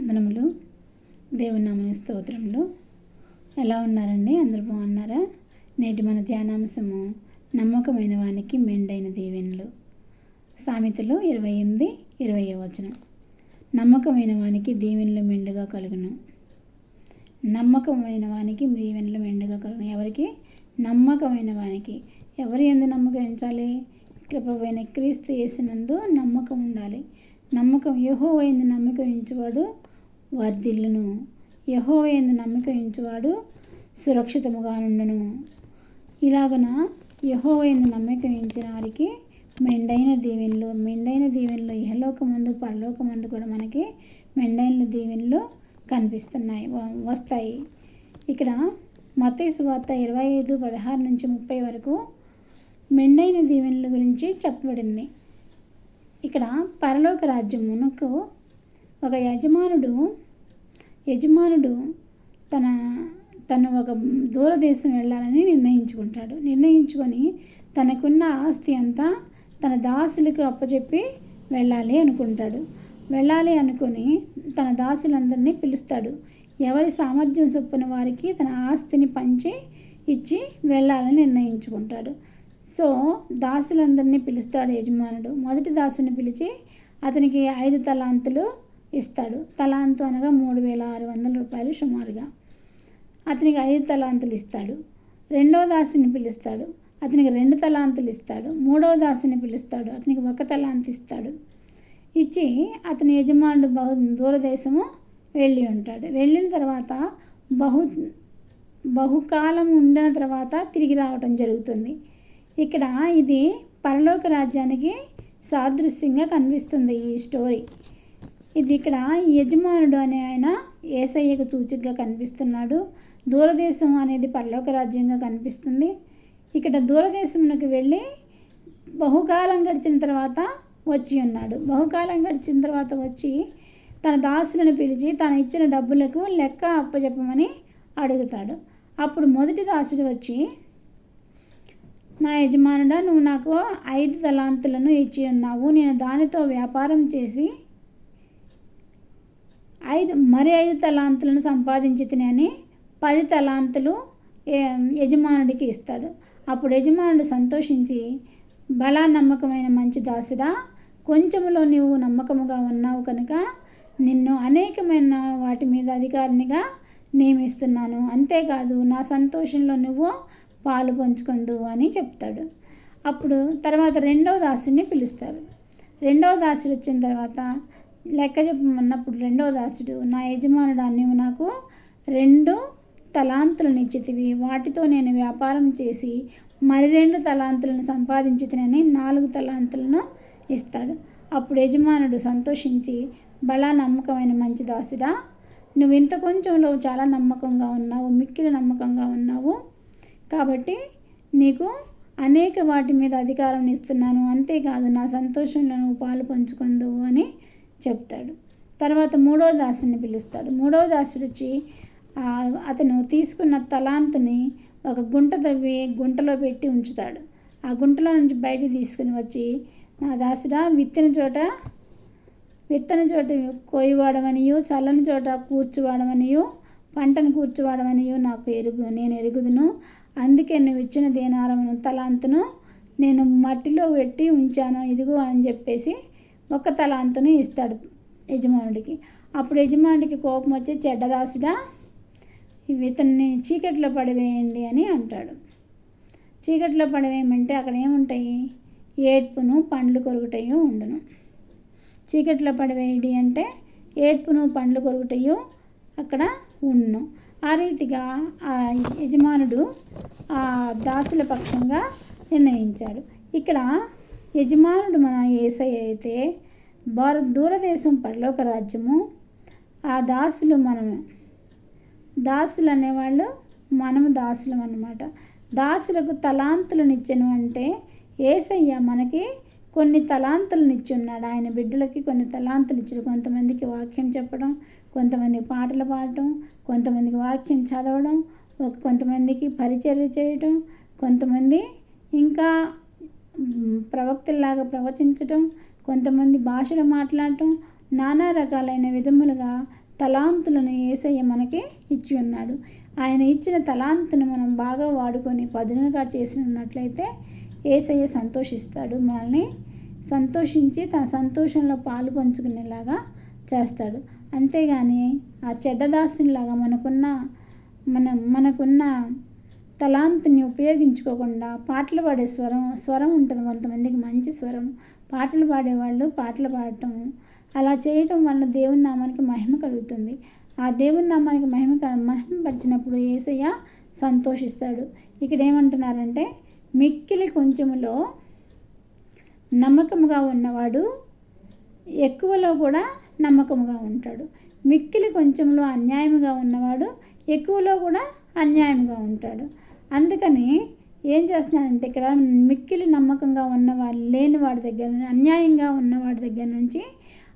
వందనములు. దేవుని నామమున స్తోత్రములు. ఎలా ఉన్నారండి? అందరూ బాగున్నారా? నేటి మన ధ్యానాంశము నమ్మకమైన వానికి మెండైన దీవెనలు. సామెతలు 28:20 వచనం. నమ్మకమైన వానికి దీవెనలు మెండుగా కలుగును. నమ్మకమైన వానికి దీవెనలు మెండుగా కలుగును. ఎవరికి? నమ్మకమైన వానికి. ఎవరి యందు నమ్మకం ఉంచాలి? ప్రభువైన క్రీస్తు యేసునందు నమ్మకం ఉండాలి. నమ్మకం యెహోవా యందు నమ్మకం ఉంచువాడు వర్ధిల్లును. యెహోవా యందు నమ్మకం ఉంచువాడు సురక్షితముగా నుండును. ఇలాగన యెహోవా యందు నమ్మకం ఉంచిన వారికి మెండైన దీవెనలు ఇహలోకమందు పరలోకమందు కూడా మనకి మెండైన దీవెనలు కనిపిస్తున్నాయి, వస్తాయి. ఇక్కడ మత్తయి సువార్త 25:16-30 వరకు మెండైన దీవెనల గురించి చెప్పబడింది. ఇక్కడ పరలోక రాజ్యమునకు ఒక యజమానుడు తను ఒక దూరదేశం వెళ్ళాలని నిర్ణయించుకొని తనకున్న ఆస్తి అంతా తన దాసులకు అప్పచెప్పి వెళ్ళాలి అనుకొని తన దాసులందరినీ పిలుస్తాడు. ఎవరి సామర్థ్యం చొప్పున వారికి తన ఆస్తిని పంచి ఇచ్చి వెళ్ళాలని నిర్ణయించుకుంటాడు. సో దాసులందరినీ పిలుస్తాడు యజమానుడు. మొదటి దాసుని పిలిచి అతనికి 5 తలాంతులు ఇస్తాడు. తలాంతు అనగా 3,600 రూపాయలు సుమారుగా. అతనికి 5 తలాంతులు ఇస్తాడు. రెండవ దాసుని పిలుస్తాడు, అతనికి 2 తలాంతులు ఇస్తాడు. మూడవ దాసుని పిలుస్తాడు, అతనికి 1 తలాంతు ఇస్తాడు. ఇచ్చి అతని యజమానుడు దూరదేశము వెళ్ళి ఉంటాడు. వెళ్ళిన తర్వాత బహుకాలం ఉండిన తర్వాత తిరిగి రావటం జరుగుతుంది. ఇక్కడ ఇది పరలోక రాజ్యానికి సాదృశ్యంగా కనిపిస్తుంది ఈ స్టోరీ. ఇది ఇక్కడ యజమానుడు అనే ఆయన యేసయ్యకు సూచికగా కనిపిస్తున్నాడు. దూరదేశం అనేది పరలోక రాజ్యంగా కనిపిస్తుంది. ఇక్కడ దూరదేశమునకు వెళ్ళి బహుకాలం గడిచిన తర్వాత వచ్చి ఉన్నాడు. బహుకాలం గడిచిన తర్వాత వచ్చి తన దాసులను పిలిచి తను ఇచ్చిన డబ్బులకు లెక్క అప్పచెప్పమని అడుగుతాడు. అప్పుడు మొదటి దాసుడు వచ్చి, నా యజమానుడా, నువ్వు నాకు 5 తలాంతులను ఇచ్చి ఉన్నావు. నేను దానితో వ్యాపారం చేసి 5 తలాంతులను సంపాదించి తినని 10 తలాంతులు యజమానుడికి ఇస్తాడు. అప్పుడు యజమానుడు సంతోషించి, బలా నమ్మకమైన మంచి దాసుడా, కొంచెములో నువ్వు నమ్మకముగా ఉన్నావు కనుక నిన్ను అనేకమైన వాటి మీద అధికారినిగా నియమిస్తున్నాను. అంతేకాదు నా సంతోషంలో నువ్వు పాలు పంచుకొందు అని చెప్తాడు. అప్పుడు తర్వాత రెండవ దాసుని పిలుస్తారు. రెండవ దాసుడు వచ్చిన తర్వాత లెక్క చెప్పమన్నప్పుడు రెండవ దాసుడు, నా యజమానుడా, నీవు నాకు 2 తలాంతులను ఇచ్చితివి. వాటితో నేను వ్యాపారం చేసి మరి 2 తలాంతులను సంపాదించి తినని 4 తలాంతులను ఇస్తాడు. అప్పుడు యజమానుడు సంతోషించి, బలా నమ్మకమైన మంచి దాసుడా, నువ్వు ఇంత కొంచెంలో చాలా నమ్మకంగా ఉన్నావు, మిక్కిలి నమ్మకంగా ఉన్నావు. కాబట్టి నీకు అనేక వాటి మీద అధికారం ఇస్తున్నాను. అంతేకాదు నా సంతోషంలో నువ్వు పాలు పంచుకొందు అని చెప్తాడు. తర్వాత మూడవ దాసుని పిలుస్తాడు. మూడవ దాసుడు వచ్చి అతను తీసుకున్న తలాంతుని ఒక గుంట తవ్వి గుంటలో పెట్టి ఉంచుతాడు. ఆ గుంటలో నుంచి బయటికి తీసుకుని వచ్చి, నా దాసుడా, విత్తని చోట కోయివాడమనియు, చల్లని చోట కూర్చువాడమనియు, పంటను కూర్చువాడమనియు నేను ఎరుగుదును. అందుకే నువ్వు ఇచ్చిన దేనారమును తలాంతును నేను మట్టిలో పెట్టి ఉంచాను, ఇదిగో అని చెప్పేసి 1 తలాంతుని ఇస్తాడు యజమానుడికి. అప్పుడు యజమానుడికి కోపం వచ్చి, చెడ్డదాసుడా, ఇతన్ని చీకట్లో పడివేయండి అని అంటాడు. చీకట్లో పడివేయమంటే అక్కడ ఏముంటాయి? ఏడ్పును పండ్లు కొరుకుటయు ఉండును. చీకట్లో పడివేయడి అంటే ఏడ్పును పండ్లు కొరుకుటయు అక్కడ ఉండును. ఆ రీతిగా ఆ యజమానుడు ఆ దాసుల పక్షంగా నిర్ణయించాడు. ఇక్కడ యజమానుడు మన యేసయ్య అయితే, దూరదేశం పరలోక రాజ్యము, ఆ దాసులు మనము. దాసులు అనేవాళ్ళు మనము దాసులం అన్నమాట. దాసులకు తలాంతులను ఇచ్చెను అంటే యేసయ్య మనకి కొన్ని తలాంతులను ఇచ్చి ఉన్నాడు. ఆయన బిడ్డలకి కొన్ని తలాంతులు ఇచ్చాడు. కొంతమందికి వాక్యం చెప్పడం, కొంతమందికి పాటలు పాడటం, కొంతమందికి వాక్యం చదవడం, కొంతమందికి పరిచర్య చేయటం, కొంతమంది ఇంకా ప్రవక్తల్లాగా ప్రవచించటం, కొంతమంది భాషలు మాట్లాడటం, నానా రకాలైన విధములుగా తలాంతులను యేసయ్య మనకి ఇచ్చి ఉన్నాడు. ఆయన ఇచ్చిన తలాంతును మనం బాగా వాడుకొని పదునుగా చేసి ఉన్నట్లయితే యేసయ్య సంతోషిస్తాడు. మనల్ని సంతోషించి తన సంతోషంలో పాలు పంచుకునేలాగా చేస్తాడు. అంతేగాని ఆ చెడ్డదాసునిలాగా మనకున్న తలాంతుని ఉపయోగించుకోకుండా పాటలు పాడే స్వరం ఉంటుంది. కొంతమందికి మంచి స్వరం, పాటలు పాడేవాళ్ళు పాటలు పాడటం, అలా చేయటం వల్ల దేవుని నామానికి మహిమ కలుగుతుంది. ఆ దేవుని నామానికి మహిమపరిచినప్పుడు యేసయ్య సంతోషిస్తాడు. ఇక్కడ ఏమంటున్నారంటే, మిక్కిలి కొంచెములో నమ్మకముగా ఉన్నవాడు ఎక్కువలో కూడా నమ్మకముగా ఉంటాడు. మిక్కిలి కొంచెంలో అన్యాయముగా ఉన్నవాడు ఎక్కువలో కూడా అన్యాయంగా ఉంటాడు. అందుకని ఏం చేస్తున్నాడంటే, ఇక్కడ మిక్కిలి నమ్మకంగా ఉన్నవాడు లేని వాడి దగ్గర, అన్యాయంగా ఉన్నవాడి దగ్గర నుంచి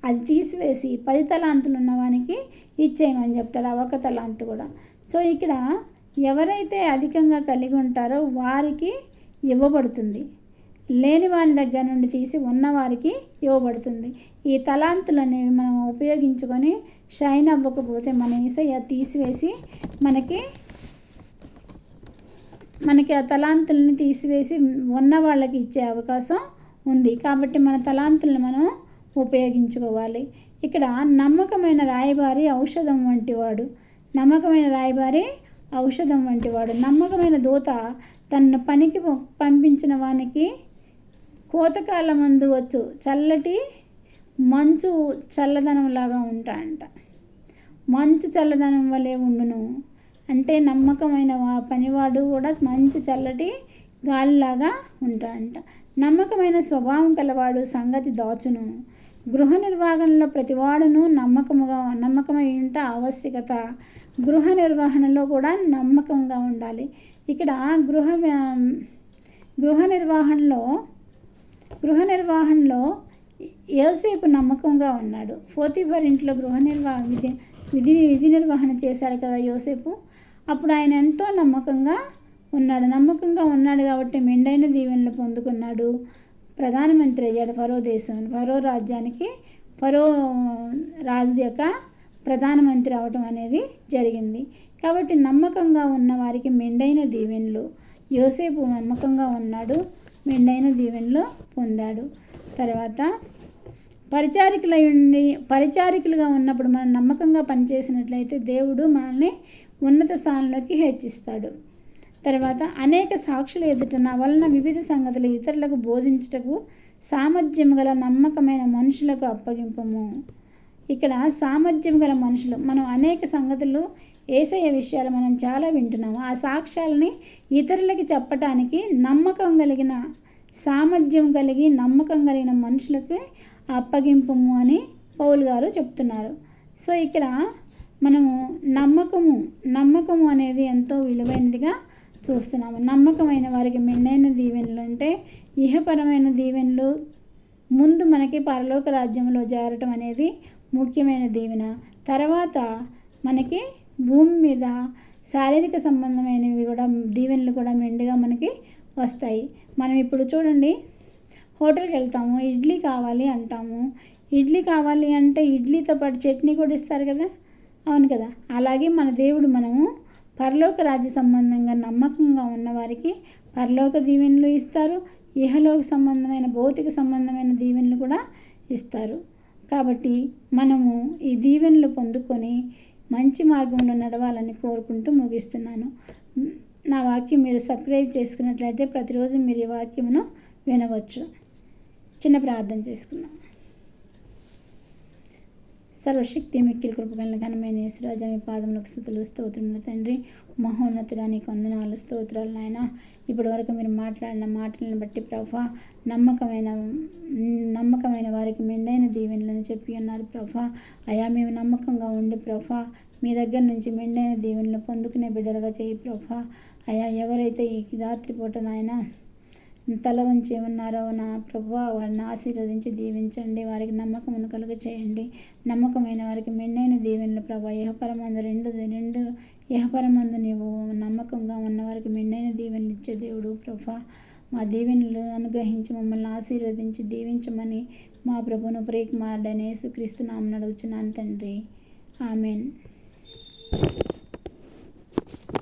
అది తీసివేసి 10 తలాంతులు ఉన్నవానికి ఇచ్చేయమని చెప్తాడు. ఆ 1 తలాంతు కూడా. సో ఇక్కడ ఎవరైతే అధికంగా కలిగి ఉంటారో వారికి ఇవ్వబడుతుంది, లేని వాని దగ్గర నుండి తీసి ఉన్నవారికి ఇవ్వబడుతుంది. ఈ తలాంతులు అనేవి మనం ఉపయోగించుకొని షైన్ అవ్వకపోతే మన యేసయ్య తీసివేసి మనకి ఆ తలాంతుల్ని తీసివేసి ఉన్న వాళ్ళకి ఇచ్చే అవకాశం ఉంది. కాబట్టి మన తలాంతులను మనం ఉపయోగించుకోవాలి. ఇక్కడ నమ్మకమైన రాయబారి ఔషధం వంటివాడు. నమ్మకమైన దూత తన పనికి పంపించిన వానికి కోతకాలమందు వచ్చు చల్లటి మంచు చల్లదనంలాగా ఉంటాయంట. మంచు చల్లదనం వలె ఉండును అంటే నమ్మకమైన పనివాడు కూడా మంచి చల్లటి గాలిలాగా ఉంటాడంట. నమ్మకమైన స్వభావం కలవాడు సంగతి దాచును. గృహ నిర్వహణలో ప్రతివాడును నమ్మకమై ఉంట ఆవశ్యకత. గృహ నిర్వహణలో కూడా నమ్మకంగా ఉండాలి. ఇక్కడ గృహ నిర్వహణలో యోసేపు నమ్మకంగా ఉన్నాడు. పోతీఫర్ ఇంట్లో విధి నిర్వహణ చేశాడు కదా యోసేపు. అప్పుడు ఆయన ఎంతో నమ్మకంగా ఉన్నాడు కాబట్టి మెండైన దీవెనలు పొందుకున్నాడు. ప్రధానమంత్రి అయ్యాడు. ఫరో రాజ్యానికి ఫరో రాజు యొక్క ప్రధానమంత్రి అవటం అనేది జరిగింది. కాబట్టి నమ్మకంగా ఉన్న వారికి మెండైన దీవెనలు. యోసేపు నమ్మకంగా ఉన్నాడు, మెండైన దీవెనలు పొందాడు. తర్వాత పరిచారికులుగా ఉన్నప్పుడు మనం నమ్మకంగా పనిచేసినట్లయితే దేవుడు మనల్ని ఉన్నత స్థానంలోకి హెచ్చిస్తాడు. తర్వాత అనేక సాక్షుల ఎదుట నా వలన వివిధ సంగతులు ఇతరులకు బోధించుటకు సామర్థ్యం గల నమ్మకమైన మనుషులకు అప్పగింపము. ఇక్కడ సామర్థ్యం గల మనుషులు, మనం అనేక సంగతులు యేసయ్య విషయాలు మనం చాలా వింటున్నాము. ఆ సాక్ష్యాలని ఇతరులకి చెప్పటానికి సామర్థ్యం కలిగి నమ్మకం కలిగిన మనుషులకి అప్పగింపము అని పౌలు గారు చెప్తున్నారు. సో ఇక్కడ మనము నమ్మకము అనేది ఎంతో విలువైనదిగా చూస్తున్నాము. నమ్మకమైన వారికి మెండైన దీవెనలు అంటే ఇహపరమైన దీవెనలు, ముందు మనకి పరలోక రాజ్యంలో చేరటం అనేది ముఖ్యమైన దీవెన. తర్వాత మనకి భూమి మీద శారీరక సంబంధమైనవి కూడా దీవెనలు కూడా మెండుగా మనకి వస్తాయి. మనం ఇప్పుడు చూడండి, హోటల్కి వెళ్తాము, ఇడ్లీ కావాలి అంటాము. ఇడ్లీ కావాలి అంటే ఇడ్లీతో పాటు చట్నీ కూడా ఇస్తారు కదా, అవును కదా. అలాగే మన దేవుడు మనము పరలోక రాజ్య సంబంధంగా నమ్మకంగా ఉన్నవారికి పరలోక దీవెనలు ఇస్తారు, ఇహలోక సంబంధమైన భౌతిక సంబంధమైన దీవెనలు కూడా ఇస్తారు. కాబట్టి మనము ఈ దీవెనలు పొందుకొని మంచి మార్గంలో నడవాలని కోరుకుంటూ ముగిస్తున్నాను. నా వాక్యం మీరు సబ్స్క్రైబ్ చేసుకున్నట్లయితే ప్రతిరోజు మీరు ఈ వాక్యమును వినవచ్చు. చిన్న ప్రార్థన చేసుకుందాం. సర్వశక్తి మిక్కిలి కృపగల ఘనమైన యేసురాజా, మీ పాదములకు స్తుతులు స్తోత్రములు తండ్రి. మహోన్నతుడా నీకు వందనాలు స్తోత్రాలు నాయన. ఇప్పటి వరకు మీరు మాట్లాడిన మాటలను బట్టి ప్రభా, నమ్మకమైన వారికి మెండైన దీవెనలను చెప్పి ఉన్నారు ప్రభా. అయా మేము నమ్మకంగా ఉండి ప్రభా మీ దగ్గర నుంచి మెండైన దీవెనలు పొందుకునే బిడ్డలుగా చేయి ప్రభా. అయా ఎవరైతే ఈ రాత్రిపూట నాయన తల వంచి ఉన్నారో నా ప్రభువా, వారిని ఆశీర్వదించి దీవించండి, వారికి నమ్మకమును కలుగ చేయండి. నమ్మకమైన వారికి మెండైన దీవెనలు ప్రభా, ఇహపరమందు నీవు నమ్మకంగా ఉన్నవారికి మెండైన దీవెనలు ఇచ్చే దేవుడు ప్రభా. మా దీవెనలు అనుగ్రహించి మమ్మల్ని ఆశీర్వదించి దీవించమని మా ప్రభును ప్రియకుమారుడైన యేసుక్రీస్తు నామమున అడుగుచున్నాను తండ్రి. ఆమెన్.